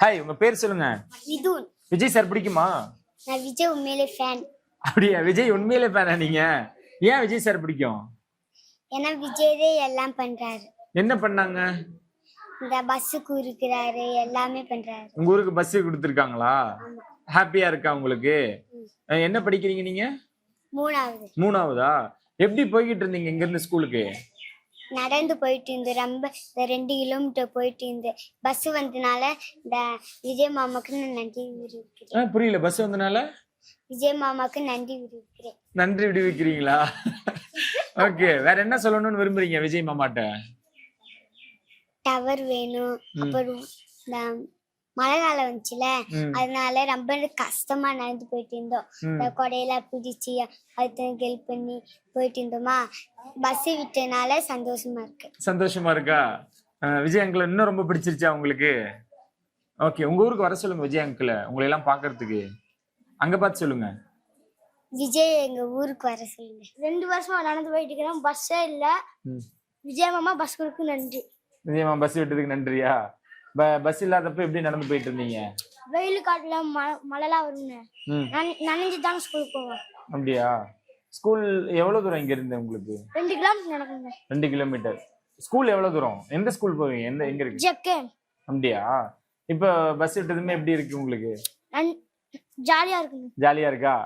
Hi, உங்க பேர் சொல்லுங்க. விதுன். விஜய் சார் பிடிக்குமா? நான் விஜய் உண்மையிலே ஃபேன். அப்படியா? விஜய் உண்மையிலே ஃபேனா நீங்க? ஏன் விஜய் சார் பிடிக்கும்? ஏன்னா விஜய்தே எல்லாம் பண்றாரு. என்ன பண்ணாங்க? இந்த பஸ்ஸுக்கு இருக்கிறாரு, எல்லாமே பண்றாரு. உங்க ஊருக்கு பஸ் கொடுத்துருக்காங்களா? ஹாப்பியா இருக்கா உங்களுக்கு? என்ன படிக்கிறீங்க நீங்க? 3வது. 3வதா? எப்படி போய்கிட்டு இருந்தீங்க இங்க இருந்து ஸ்கூலுக்கு? நடந்து போயிட்டு இருந்து ரொம்ப 2 கிலோமீட்டர் போயிட்டு இருந்து பஸ் வந்தனால இந்த விஜய் மாமாக்கு நான் நன்றி விடுவிக்கிறேன். புரியல. பஸ் வந்தனால விஜய் மாமாக்கு நன்றி விடுவிக்கிறேன். நன்றி விடுவிக்கிறீங்களா? ஓகே, வேற என்ன சொல்லணும்னு விரும்புறீங்க விஜய் மாமாட்ட? டவர் வேணும். அப்புறம் இந்த மழை காலம் வந்துச்சுல, அதனால ரொம்ப கஷ்டமா நடந்து போயிட்டு இருந்தோம். இந்த கொடையெல்லாம் பிடிச்சி அதுக்கு ஹெல்ப் பண்ணி போயிட்டு இருந்தோமா. பஸ் விட்டனால சந்தோஷமா இருக்கு. சந்தோஷமா இருக்கா? விஜய் அங்கிள் இன்னும் ரொம்ப பிடிச்சிருச்சா உங்களுக்கு? ஓகே, உங்க ஊருக்கு வர சொல்லுங்க விஜய் அங்கிள், உங்களை எல்லாம் பாக்குறதுக்கு. அங்க பார்த்து சொல்லுங்க. விஜய் எங்க ஊருக்கு வர சொல்லுங்க. 2 வருஷமா நடந்து போயிட்டு இருக்கிறோம், பஸ்ஸே இல்ல. விஜய் மாமா பஸ் கொடுக்கு நன்றி. விஜய் மாமா பஸ் விட்டதுக்கு நன்றியா? பஸ் இல்லாதப்ப எப்படி நடந்து போயிட்டு இருந்தீங்க? வெயில் காட்டுல மழைலாம் வரும்னு நனைஞ்சு தான் ஸ்கூலுக்கு போவோம். அப்படியா? ஸ்கூல் எவ்வளவு தூரம் இங்க இருந்து உங்களுக்கு? 2 கிலோமீட்டர் நடக்குங்க. 2 கிலோமீட்டர். ஸ்கூல் எவ்வளவு தூரம்? எந்த ஸ்கூல் போவீங்க? எங்க இருக்கு? ஜெகன். அப்படியா? இப்ப பஸ் விட்டதுமே எப்படி இருக்கு உங்களுக்கு? ஜாலியா இருக்குங்க. ஜாலியா இருக்கா?